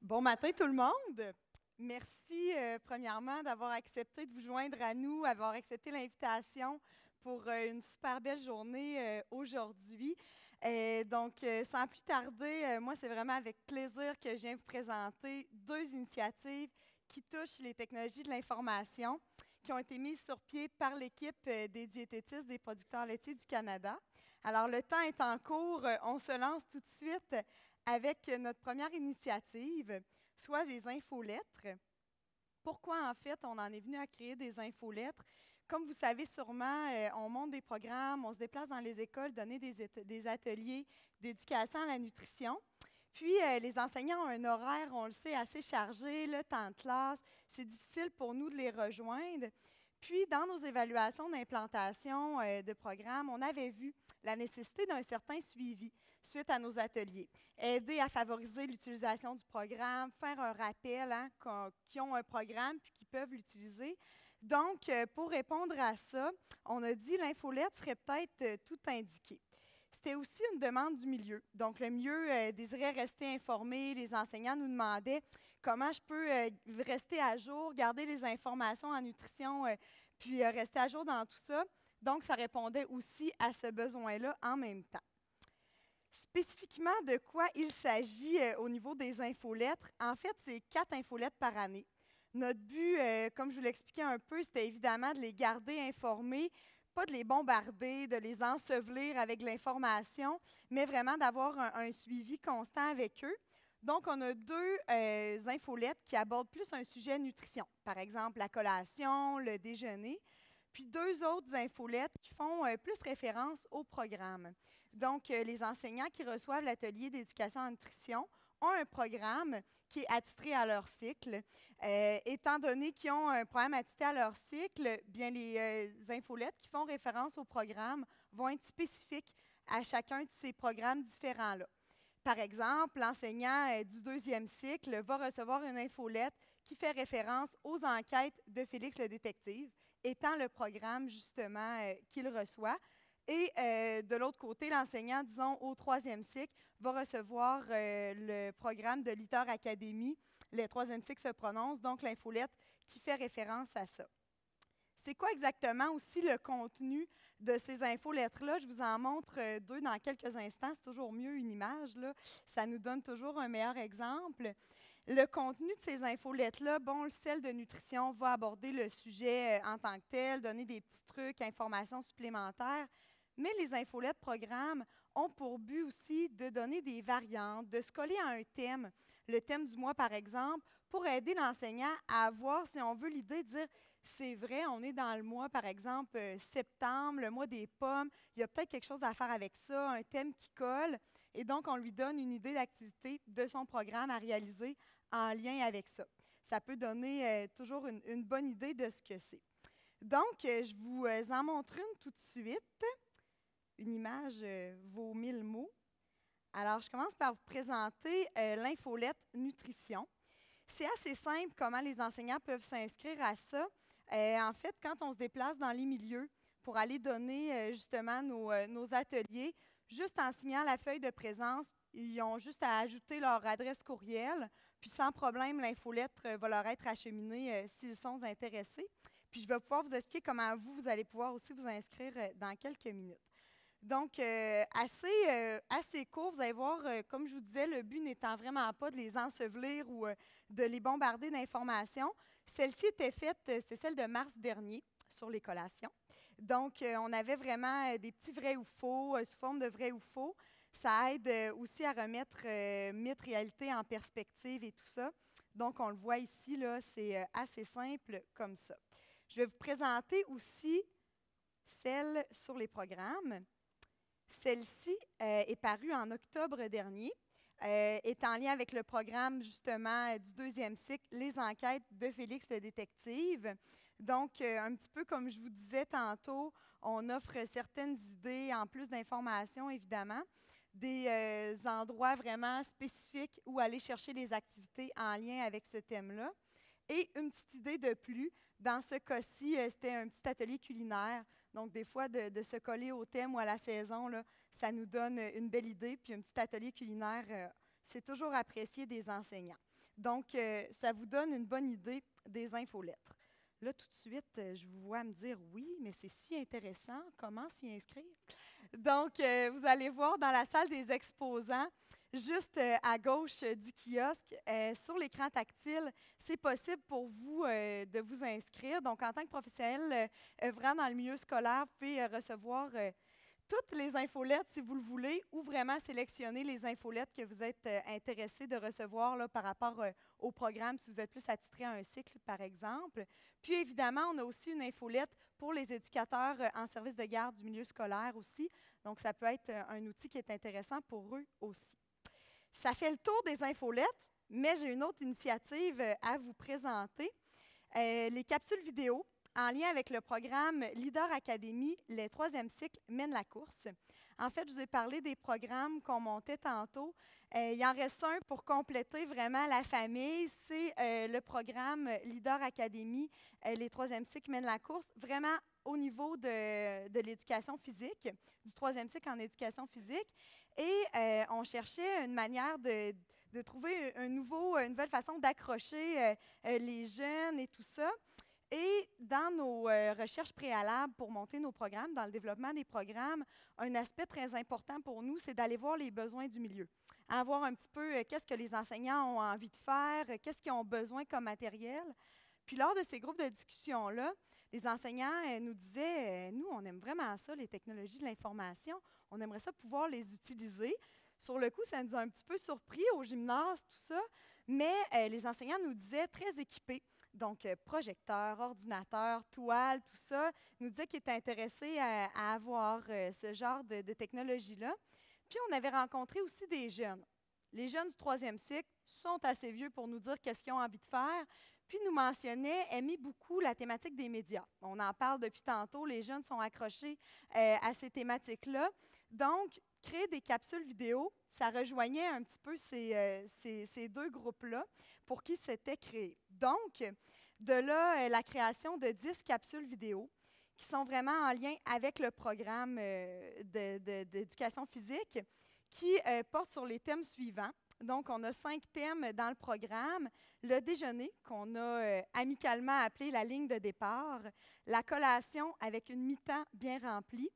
Bon matin tout le monde. Merci premièrement d'avoir accepté de vous joindre à nous, avoir accepté l'invitation pour une super belle journée aujourd'hui. Sans plus tarder, moi c'est vraiment avec plaisir que je viens vous présenter deux initiatives qui touchent les technologies de l'information qui ont été mises sur pied par l'équipe des diététistes des producteurs laitiers du Canada. Alors le temps est en cours, on se lance tout de suite avec notre première initiative, soit des infolettres. Pourquoi, en fait, on en est venu à créer des infolettres? Comme vous savez sûrement, on monte des programmes, on se déplace dans les écoles, donner des ateliers d'éducation à la nutrition. Puis, les enseignants ont un horaire, on le sait, assez chargé, le temps de classe. C'est difficile pour nous de les rejoindre. Puis, dans nos évaluations d'implantation de programmes, on avait vu la nécessité d'un certain suivi suite à nos ateliers. Aider à favoriser l'utilisation du programme, faire un rappel qui ont un programme puis qui peuvent l'utiliser. Donc, pour répondre à ça, on a dit l'infolette serait peut-être tout indiquée. C'était aussi une demande du milieu. Donc, le milieu désirait rester informé. Les enseignants nous demandaient comment je peux rester à jour, garder les informations en nutrition, puis rester à jour dans tout ça. Donc, ça répondait aussi à ce besoin-là en même temps. Spécifiquement, de quoi il s'agit au niveau des infolettres? En fait, c'est 4 infolettres par année. Notre but, comme je vous l'expliquais un peu, c'était évidemment de les garder informés, pas de les bombarder, de les ensevelir avec de l'information, mais vraiment d'avoir un suivi constant avec eux. Donc, on a deux infolettes qui abordent plus un sujet nutrition, par exemple la collation, le déjeuner, puis deux autres infolettes qui font plus référence au programme. Donc, les enseignants qui reçoivent l'atelier d'éducation en nutrition ont un programme qui est attitré à leur cycle. Étant donné qu'ils ont un programme attitré à leur cycle, bien les infolettes qui font référence au programme vont être spécifiques à chacun de ces programmes différents-là. Par exemple, l'enseignant du deuxième cycle va recevoir une infolette qui fait référence aux enquêtes de Félix le détective, étant le programme justement qu'il reçoit. Et de l'autre côté, l'enseignant, disons, au troisième cycle, va recevoir le programme de Liter Academy. Le troisième cycle se prononce, donc l'infolette qui fait référence à ça. C'est quoi exactement aussi le contenu de ces infolettres-là? Je vous en montre deux dans quelques instants. C'est toujours mieux une image, là. Ça nous donne toujours un meilleur exemple. Le contenu de ces infolettres-là, bon, le sel de nutrition va aborder le sujet en tant que tel, donner des petits trucs, informations supplémentaires. Mais les infolettes programmes ont pour but aussi de donner des variantes, de se coller à un thème, le thème du mois par exemple, pour aider l'enseignant à avoir, si on veut, l'idée de dire c'est vrai, on est dans le mois, par exemple, septembre, le mois des pommes, il y a peut-être quelque chose à faire avec ça, un thème qui colle, et donc on lui donne une idée d'activité de son programme à réaliser en lien avec ça. Ça peut donner toujours une bonne idée de ce que c'est. Donc, je vous en montre une tout de suite. Une image vaut 1000 mots. Alors, je commence par vous présenter l'infolette nutrition. C'est assez simple comment les enseignants peuvent s'inscrire à ça. En fait, quand on se déplace dans les milieux pour aller donner justement nos ateliers, juste en signant la feuille de présence, ils ont juste à ajouter leur adresse courriel, puis sans problème, l'infolettre va leur être acheminée s'ils sont intéressés. Puis je vais pouvoir vous expliquer comment vous allez pouvoir aussi vous inscrire dans quelques minutes. Donc, assez court, vous allez voir, comme je vous disais, le but n'étant vraiment pas de les ensevelir ou de les bombarder d'informations. Celle-ci était faite, c'était celle de mars dernier sur les collations. Donc, on avait vraiment des petits vrais ou faux, sous forme de vrais ou faux. Ça aide aussi à remettre mythe, réalité en perspective et tout ça. Donc, on le voit ici, là, c'est assez simple comme ça. Je vais vous présenter aussi celle sur les programmes. Celle-ci est parue en octobre dernier, est en lien avec le programme justement du deuxième cycle, Les enquêtes de Félix le détective. Donc, un petit peu comme je vous disais tantôt, on offre certaines idées, en plus d'informations évidemment, des endroits vraiment spécifiques où aller chercher les activités en lien avec ce thème-là. Et une petite idée de plus, dans ce cas-ci, c'était un petit atelier culinaire. Donc, des fois, de se coller au thème ou à la saison, là, ça nous donne une belle idée. Puis, un petit atelier culinaire, c'est toujours apprécié des enseignants. Donc, ça vous donne une bonne idée des infolettres. Là, tout de suite, je vous vois me dire oui, mais c'est si intéressant, comment s'y inscrire? Donc, vous allez voir dans la salle des exposants, juste à gauche du kiosque, sur l'écran tactile, c'est possible pour vous de vous inscrire. Donc, en tant que professionnel œuvrant dans le milieu scolaire, vous pouvez recevoir toutes les infolettes si vous le voulez, ou vraiment sélectionner les infolettes que vous êtes intéressé de recevoir là, par rapport au programme, si vous êtes plus attitré à un cycle, par exemple. Puis évidemment, on a aussi une infolette pour les éducateurs en service de garde du milieu scolaire aussi. Donc, ça peut être un outil qui est intéressant pour eux aussi. Ça fait le tour des infolettes, mais j'ai une autre initiative à vous présenter. Les capsules vidéo en lien avec le programme Leader Academy, les 3e cycles mènent la course. En fait, je vous ai parlé des programmes qu'on montait tantôt. Il en reste un pour compléter vraiment la famille. C'est le programme Leader Academy, les 3e cycles mènent la course, vraiment au niveau de l'éducation physique, du 3e cycle en éducation physique. Et on cherchait une manière de trouver une nouvelle façon d'accrocher les jeunes et tout ça. Et dans nos recherches préalables pour monter nos programmes, dans le développement des programmes, un aspect très important pour nous, c'est d'aller voir les besoins du milieu. À voir un petit peu qu'est-ce que les enseignants ont envie de faire, qu'est-ce qu'ils ont besoin comme matériel. Puis lors de ces groupes de discussion-là, les enseignants nous disaient, nous, on aime vraiment ça, les technologies de l'information, on aimerait ça pouvoir les utiliser. Sur le coup, ça nous a un petit peu surpris au gymnase, tout ça, mais les enseignants nous disaient très équipés. Donc, projecteurs, ordinateurs, toiles, tout ça, nous disaient qu'ils étaient intéressés à avoir ce genre de technologie-là. Puis, on avait rencontré aussi des jeunes. Les jeunes du 3e cycle sont assez vieux pour nous dire qu'est-ce qu'ils ont envie de faire, puis nous mentionnaient, aimaient beaucoup la thématique des médias. On en parle depuis tantôt, les jeunes sont accrochés à ces thématiques-là. Donc, créer des capsules vidéo, ça rejoignait un petit peu ces deux groupes-là pour qui c'était créé. Donc, de là, la création de 10 capsules vidéo qui sont vraiment en lien avec le programme d'éducation physique qui porte sur les thèmes suivants. Donc, on a 5 thèmes dans le programme. Le déjeuner, qu'on a amicalement appelé la ligne de départ. La collation avec une mi-temps bien remplie.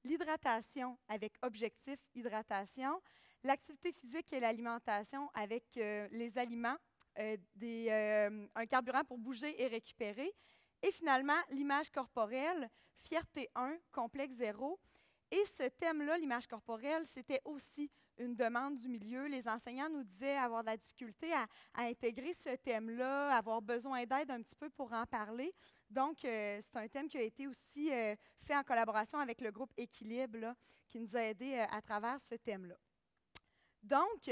L'hydratation avec objectif hydratation. L'activité physique et l'alimentation avec les aliments, un carburant pour bouger et récupérer. Et finalement, l'image corporelle, fierté 1, complexe 0. Et ce thème-là, l'image corporelle, c'était aussi une demande du milieu. Les enseignants nous disaient avoir de la difficulté à intégrer ce thème-là, avoir besoin d'aide un petit peu pour en parler. Donc, c'est un thème qui a été aussi fait en collaboration avec le groupe Équilibre, là, qui nous a aidés à travers ce thème-là. Donc,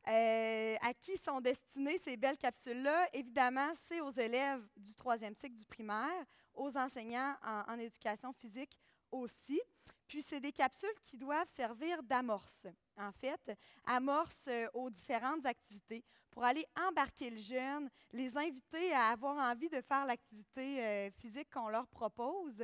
à qui sont destinées ces belles capsules-là? Évidemment, c'est aux élèves du 3e cycle du primaire, aux enseignants en éducation physique aussi. Puis, c'est des capsules qui doivent servir d'amorce, en fait, amorce aux différentes activités pour aller embarquer le jeune, les inviter à avoir envie de faire l'activité physique qu'on leur propose.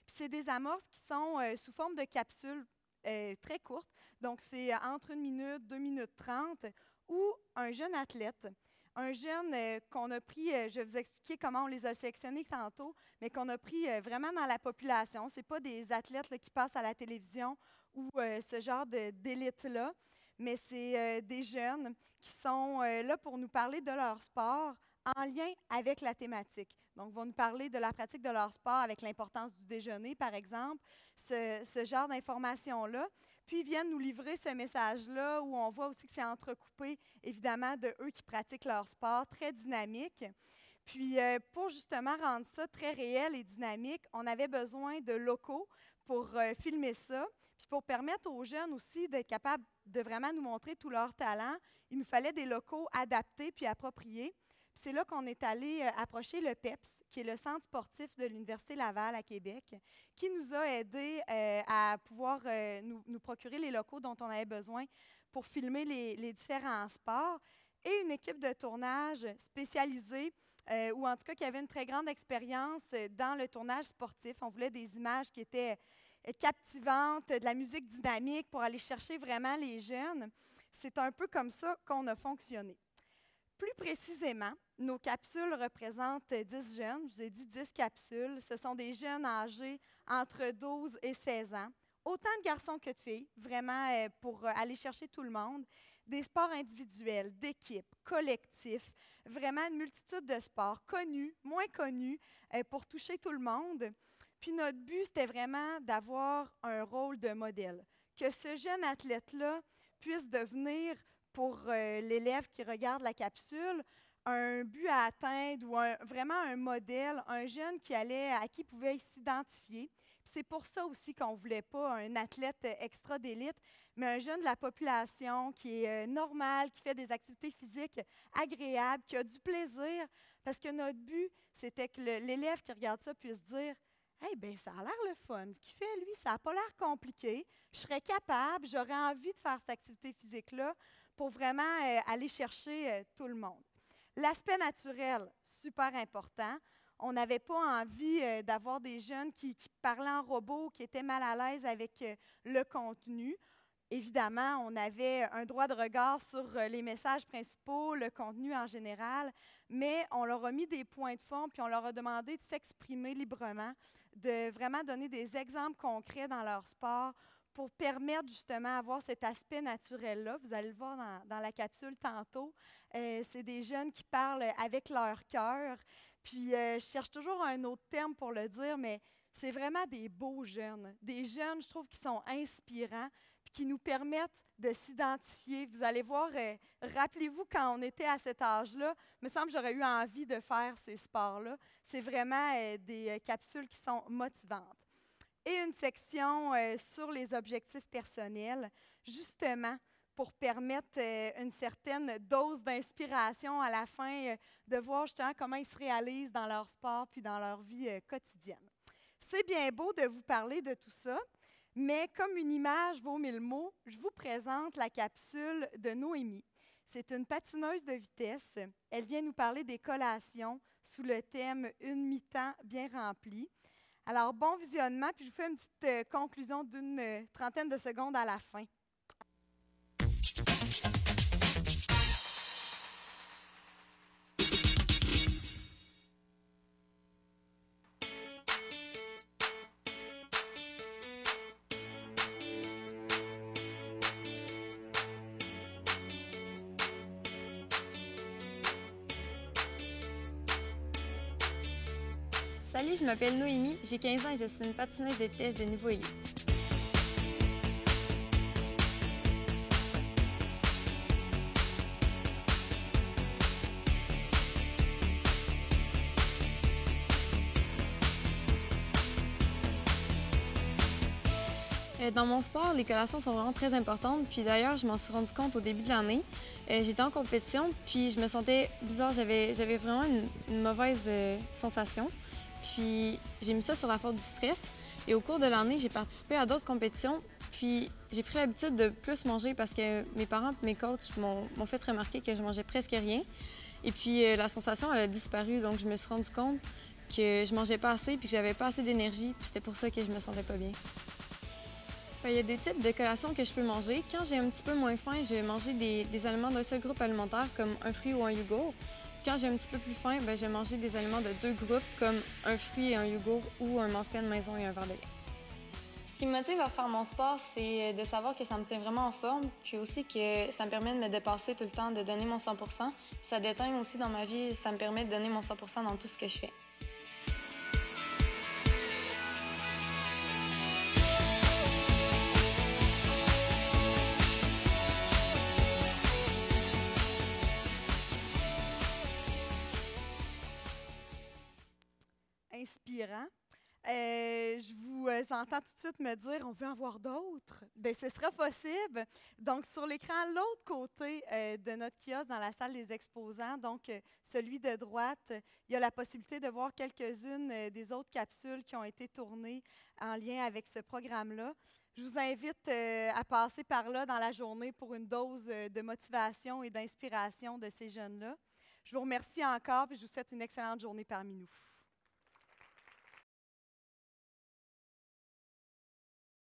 Puis, c'est des amorces qui sont sous forme de capsules très courtes. Donc, c'est entre 1 minute, 2 minutes 30, ou un jeune athlète. Un jeune qu'on a pris, je vais vous expliquer comment on les a sélectionnés tantôt, mais qu'on a pris vraiment dans la population. Ce n'est pas des athlètes là, qui passent à la télévision ou ce genre d'élite-là, mais c'est des jeunes qui sont là pour nous parler de leur sport en lien avec la thématique. Donc, ils vont nous parler de la pratique de leur sport avec l'importance du déjeuner, par exemple, ce genre d'informations-là. Puis, ils viennent nous livrer ce message-là où on voit aussi que c'est entrecoupé, évidemment, de eux qui pratiquent leur sport, très dynamique. Puis, pour justement rendre ça très réel et dynamique, on avait besoin de locaux pour filmer ça. Puis, pour permettre aux jeunes aussi d'être capables de vraiment nous montrer tout leur talent, il nous fallait des locaux adaptés puis appropriés. Puis c'est là qu'on est allé approcher le PEPS, qui est le centre sportif de l'Université Laval à Québec, qui nous a aidés à pouvoir nous procurer les locaux dont on avait besoin pour filmer les différents sports, et une équipe de tournage spécialisée, ou en tout cas qui avait une très grande expérience dans le tournage sportif. On voulait des images qui étaient captivantes, de la musique dynamique pour aller chercher vraiment les jeunes. C'est un peu comme ça qu'on a fonctionné. Plus précisément, nos capsules représentent 10 jeunes. Je vous ai dit 10 capsules. Ce sont des jeunes âgés entre 12 et 16 ans. Autant de garçons que de filles, vraiment pour aller chercher tout le monde. Des sports individuels, d'équipe, collectifs, vraiment une multitude de sports, connus, moins connus, pour toucher tout le monde. Puis notre but, c'était vraiment d'avoir un rôle de modèle. Que ce jeune athlète-là puisse devenir, pour l'élève qui regarde la capsule, un but à atteindre ou vraiment un modèle, un jeune à qui pouvait s'identifier. C'est pour ça aussi qu'on ne voulait pas un athlète extra d'élite, mais un jeune de la population qui est normal, qui fait des activités physiques agréables, qui a du plaisir, parce que notre but, c'était que l'élève qui regarde ça puisse dire « Hey, bien, ça a l'air le fun. Ce qu'il fait, lui, ça n'a pas l'air compliqué. Je serais capable, j'aurais envie de faire cette activité physique-là pour vraiment aller chercher tout le monde. » L'aspect naturel, super important. On n'avait pas envie d'avoir des jeunes qui parlaient en robot, qui étaient mal à l'aise avec le contenu. Évidemment, on avait un droit de regard sur les messages principaux, le contenu en général, mais on leur a mis des points de forme, puis on leur a demandé de s'exprimer librement, de vraiment donner des exemples concrets dans leur sport pour permettre justement d'avoir cet aspect naturel-là. Vous allez le voir dans la capsule tantôt. C'est des jeunes qui parlent avec leur cœur. Puis, je cherche toujours un autre terme pour le dire, mais c'est vraiment des beaux jeunes. Des jeunes, je trouve, qui sont inspirants, puis qui nous permettent de s'identifier. Vous allez voir, rappelez-vous quand on était à cet âge-là, il me semble que j'aurais eu envie de faire ces sports-là. C'est vraiment des capsules qui sont motivantes. Et une section sur les objectifs personnels, justement pour permettre une certaine dose d'inspiration à la fin, de voir justement comment ils se réalisent dans leur sport puis dans leur vie quotidienne. C'est bien beau de vous parler de tout ça, mais comme une image vaut 1000 mots, je vous présente la capsule de Noémie. C'est une patineuse de vitesse. Elle vient nous parler des collations sous le thème « Une mi-temps bien remplie ». Alors, bon visionnement, puis je vous fais une petite conclusion d'une trentaine de secondes à la fin. Salut, je m'appelle Noémie, j'ai 15 ans et je suis une patineuse de vitesse de niveau élite. Dans mon sport, les collations sont vraiment très importantes. Puis d'ailleurs, je m'en suis rendu compte au début de l'année. J'étais en compétition, puis je me sentais bizarre. J'avais vraiment une mauvaise sensation. Puis j'ai mis ça sur la faute du stress. Et au cours de l'année, j'ai participé à d'autres compétitions. Puis j'ai pris l'habitude de plus manger parce que mes parents et mes coachs m'ont fait remarquer que je mangeais presque rien. Et puis la sensation, elle a disparu. Donc je me suis rendu compte que je mangeais pas assez puis que j'avais pas assez d'énergie. Puis c'était pour ça que je me sentais pas bien. Il y a des types de collations que je peux manger. Quand j'ai un petit peu moins faim, je vais manger des aliments d'un seul groupe alimentaire, comme un fruit ou un yogourt. Quand j'ai un petit peu plus faim, je vais manger des aliments de deux groupes, comme un fruit et un yogourt ou un muffin de maison et un verre de lait. Ce qui me motive à faire mon sport, c'est de savoir que ça me tient vraiment en forme, puis aussi que ça me permet de me dépasser tout le temps, de donner mon 100 %. Puis ça déteint aussi dans ma vie, ça me permet de donner mon 100 % dans tout ce que je fais. Inspirant. Je vous entends tout de suite me dire on veut en voir d'autres. Bien, ce sera possible. Donc, sur l'écran, l'autre côté de notre kiosque dans la salle des exposants, donc celui de droite, il y a la possibilité de voir quelques-unes des autres capsules qui ont été tournées en lien avec ce programme-là. Je vous invite à passer par là dans la journée pour une dose de motivation et d'inspiration de ces jeunes-là. Je vous remercie encore et je vous souhaite une excellente journée parmi nous.